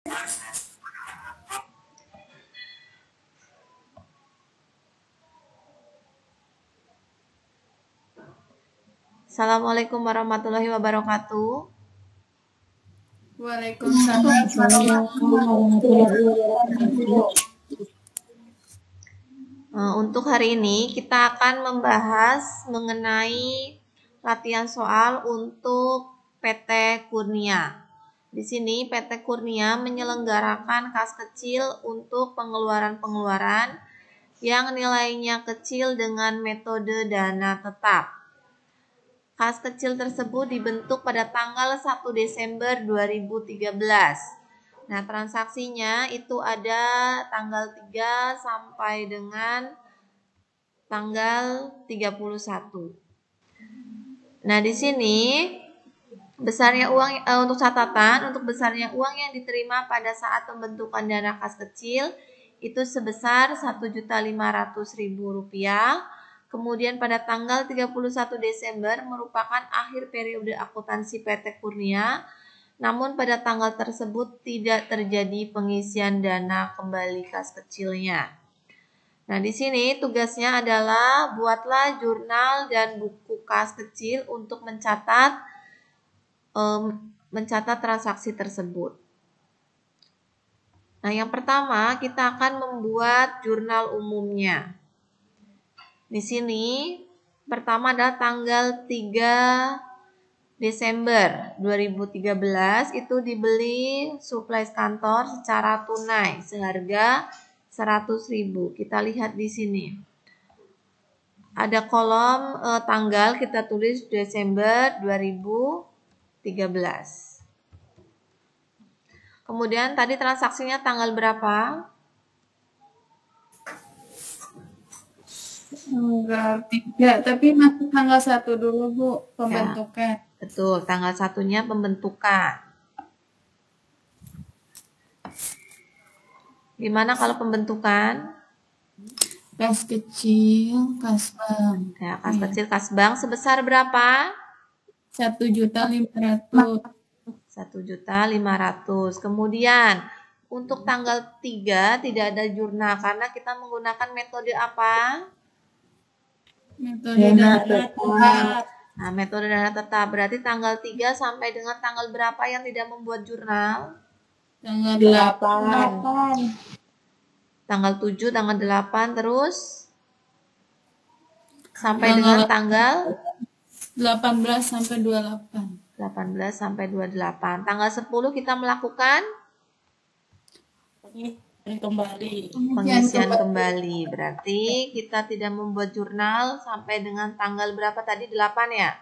Assalamualaikum warahmatullahi wabarakatuh. Waalaikumsalam warahmatullahi wabarakatuh. Untuk hari ini kita akan membahas mengenai latihan soal untuk PT Kurnia. Di sini PT Kurnia menyelenggarakan kas kecil untuk pengeluaran-pengeluaran yang nilainya kecil dengan metode dana tetap. Kas kecil tersebut dibentuk pada tanggal 1 Desember 2013. Nah, transaksinya itu ada tanggal 3 sampai dengan tanggal 31. Nah, di sini besarnya uang untuk catatan, untuk besarnya uang yang diterima pada saat pembentukan dana kas kecil itu sebesar Rp1.500.000. Kemudian pada tanggal 31 Desember merupakan akhir periode akuntansi PT Kurnia. Namun pada tanggal tersebut tidak terjadi pengisian dana kembali kas kecilnya. Nah, di sini tugasnya adalah buatlah jurnal dan buku kas kecil untuk mencatat transaksi tersebut. Nah, yang pertama kita akan membuat jurnal umumnya. Di sini pertama adalah tanggal 3 Desember 2013 itu dibeli supplies kantor secara tunai seharga 100.000. Kita lihat di sini. Ada kolom tanggal, kita tulis Desember 2013. Kemudian tadi transaksinya tanggal berapa? Tanggal 3, tapi masih tanggal 1 dulu, Bu, pembentukan. Ya, betul, tanggal 1-nya pembentukan. Gimana kalau pembentukan? Kas kecil, kas bank. Ya, kas kecil, kas bank sebesar berapa? 1.500.000. 1.500.000. Kemudian untuk tanggal 3 tidak ada jurnal karena kita menggunakan metode apa? Metode dana tetap. Nah, metode dana tetap berarti tanggal 3 sampai dengan tanggal berapa yang tidak membuat jurnal? Tanggal 8. Tanggal 7, tanggal 8 terus sampai dengan tanggal 18 sampai 28. 18 sampai 28. Tanggal 10 kita melakukan pengisian kembali. Berarti kita tidak membuat jurnal sampai dengan tanggal berapa tadi? 8 ya?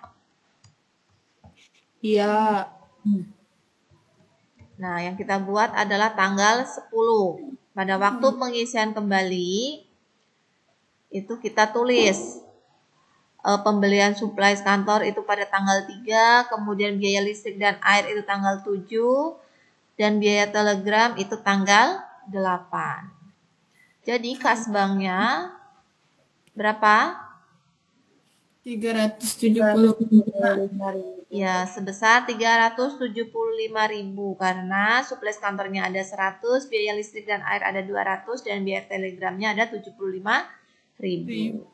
Iya. Nah, yang kita buat adalah tanggal 10. Pada waktu pengisian kembali itu kita tulis pembelian supplies kantor itu pada tanggal 3, kemudian biaya listrik dan air itu tanggal 7, dan biaya telegram itu tanggal 8. Jadi kas banknya berapa? 375.000. Ya, sebesar 375.000 karena supplies kantornya ada 100, biaya listrik dan air ada 200, dan biaya telegramnya ada 75.000.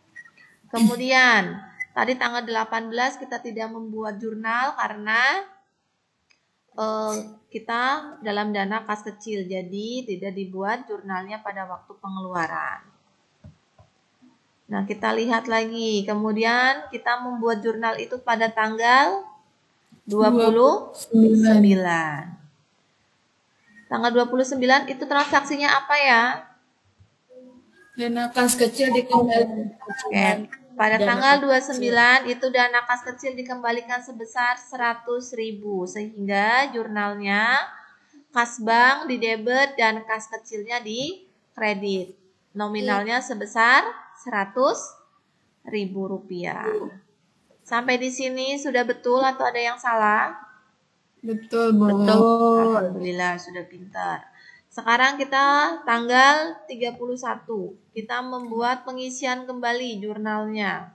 Kemudian, tadi tanggal 18 kita tidak membuat jurnal karena kita dalam dana kas kecil, jadi tidak dibuat jurnalnya pada waktu pengeluaran. Nah, kita lihat lagi. Kemudian kita membuat jurnal itu pada tanggal 29. Tanggal 29 itu transaksinya apa ya? Dana kas kecil dikembalikan. Pada tanggal 29 itu dana kas kecil dikembalikan sebesar 100.000 sehingga jurnalnya kas bank di debit dan kas kecilnya di kredit. Nominalnya sebesar 100.000 rupiah. Sampai di sini sudah betul atau ada yang salah? Betul, Bu. Betul. Alhamdulillah sudah pintar. Sekarang kita tanggal 31. Kita membuat pengisian kembali jurnalnya.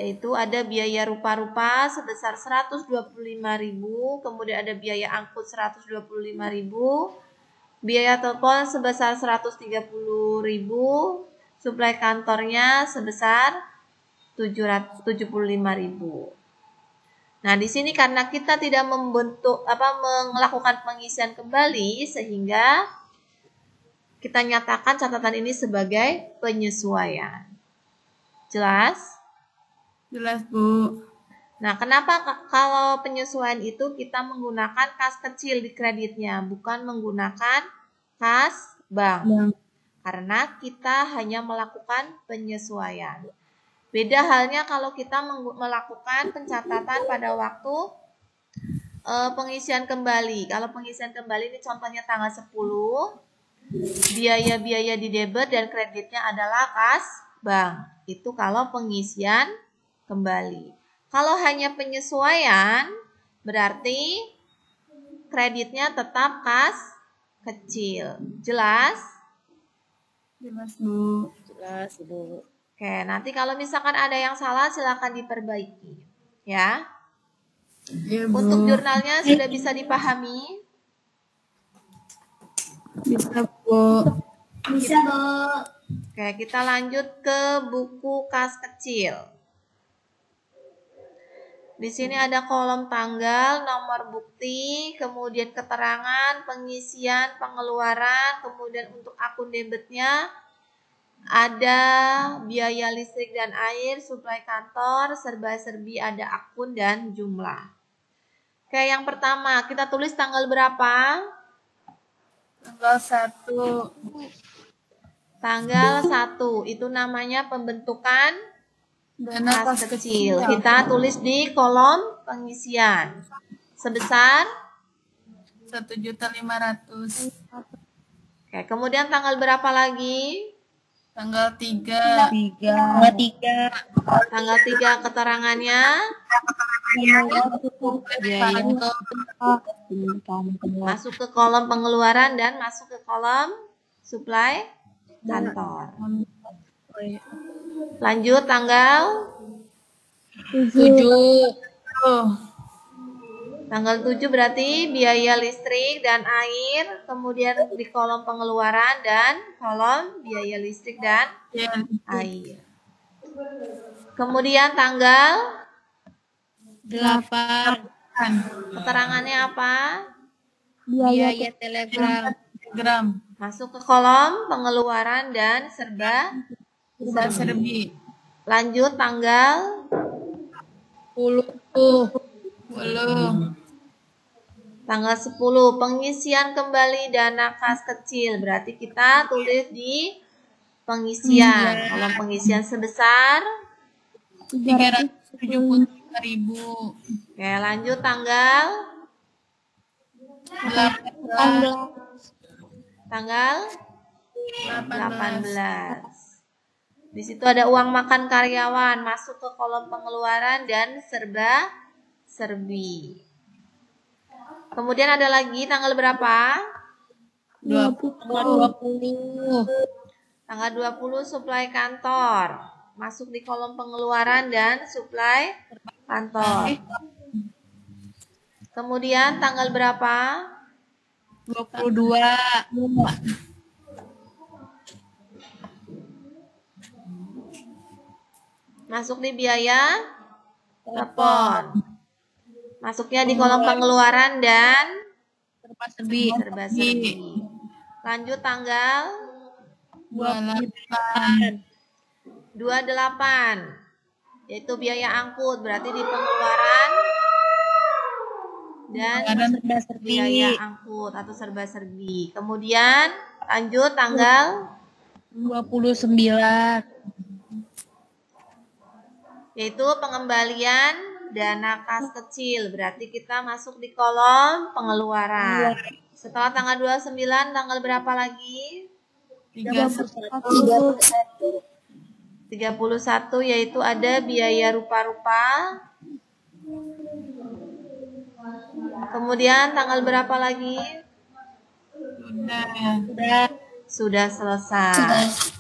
Yaitu ada biaya rupa-rupa sebesar 125.000, kemudian ada biaya angkut 125.000, biaya telepon sebesar 130.000, suplai kantornya sebesar 75.000. Nah, di sini karena kita tidak melakukan pengisian kembali, sehingga kita nyatakan catatan ini sebagai penyesuaian. Jelas? Jelas, Bu. Nah, kenapa kalau penyesuaian itu kita menggunakan kas kecil di kreditnya, bukan menggunakan kas bank? Karena kita hanya melakukan penyesuaian. Beda halnya kalau kita melakukan pencatatan pada waktu pengisian kembali. Kalau pengisian kembali ini contohnya tanggal 10, biaya-biaya di debit dan kreditnya adalah kas bank. Itu kalau pengisian kembali. Kalau hanya penyesuaian, berarti kreditnya tetap kas kecil. Jelas? Jelas, Bu. Jelas, Bu. Oke, nanti kalau misalkan ada yang salah, silakan diperbaiki. Ya. Iya, Bu. Untuk jurnalnya sudah bisa dipahami? Bisa, Bu. Bisa, Bu. Oke, kita lanjut ke buku kas kecil. Di sini ada kolom tanggal, nomor bukti, kemudian keterangan, pengisian, pengeluaran, kemudian untuk akun debitnya ada biaya listrik dan air, suplai kantor, serba-serbi, ada akun dan jumlah. Oke, yang pertama kita tulis tanggal berapa? Tanggal 1. Tanggal 1, itu namanya pembentukan Dana kas kecil. Kita tulis di kolom pengisian. Sebesar 1.500.000. Oke, kemudian tanggal berapa lagi? Tanggal 3. Tanggal 3 keterangannya masuk ke kolom pengeluaran dan masuk ke kolom suplai kantor. Lanjut tanggal 7. Tanggal 7 berarti biaya listrik dan air, kemudian di kolom pengeluaran dan kolom biaya listrik dan air. Kemudian tanggal 8. keterangannya apa? Biaya telegram. Masuk ke kolom pengeluaran dan serba-serbi. Lanjut tanggal 10. Tanggal 10 pengisian kembali dana kas kecil. Berarti kita tulis di pengisian. Kolom pengisian sebesar 375.000. Oke, lanjut tanggal 18. Di situ ada uang makan karyawan, masuk ke kolom pengeluaran dan serba-serbi. Kemudian ada lagi tanggal berapa? 20. Tanggal 20 suplai kantor. Masuk di kolom pengeluaran dan suplai kantor. Kemudian tanggal berapa? 22. Masuk di biaya telepon. Masuknya di kolom pengeluaran dan Serba-serbi. Lanjut tanggal 28. 28, yaitu biaya angkut, berarti di pengeluaran dan biaya angkut atau serba-serbi. Kemudian lanjut tanggal 29. yaitu pengembalian dana kas kecil, berarti kita masuk di kolom pengeluaran. Setelah tanggal 29, tanggal berapa lagi? 31, yaitu ada biaya rupa-rupa. Kemudian tanggal berapa lagi? Sudah selesai.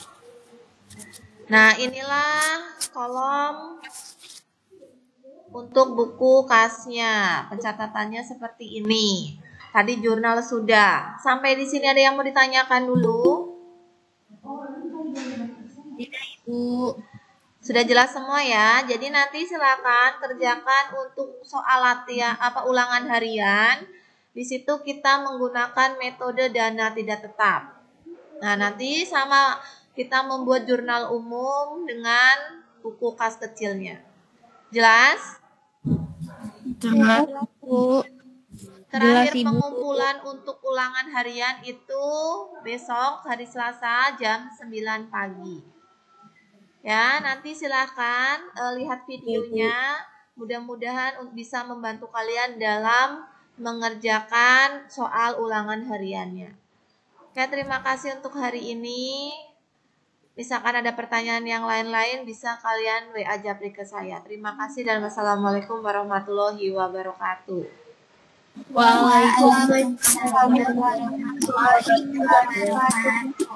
Nah, inilah kolom untuk buku kasnya. Pencatatannya seperti ini. Tadi jurnal sudah. Sampai di sini ada yang mau ditanyakan dulu? Tidak, Ibu. Sudah jelas semua ya. Jadi nanti silakan kerjakan untuk soal latihan ulangan harian. Di situ kita menggunakan metode dana tidak tetap. Nah, nanti sama kita membuat jurnal umum dengan buku kas kecilnya. Jelas? Jelas, Bu. Terakhir Jelas, Ibu. pengumpulan untuk ulangan harian itu besok hari Selasa jam 9 pagi. Ya, nanti silahkan lihat videonya. Mudah-mudahan bisa membantu kalian dalam mengerjakan soal ulangan hariannya. Oke, terima kasih untuk hari ini. Misalkan ada pertanyaan yang lain-lain, bisa kalian WA japri ke saya. Terima kasih dan wassalamualaikum warahmatullahi wabarakatuh. Waalaikumsalam warahmatullahi wabarakatuh.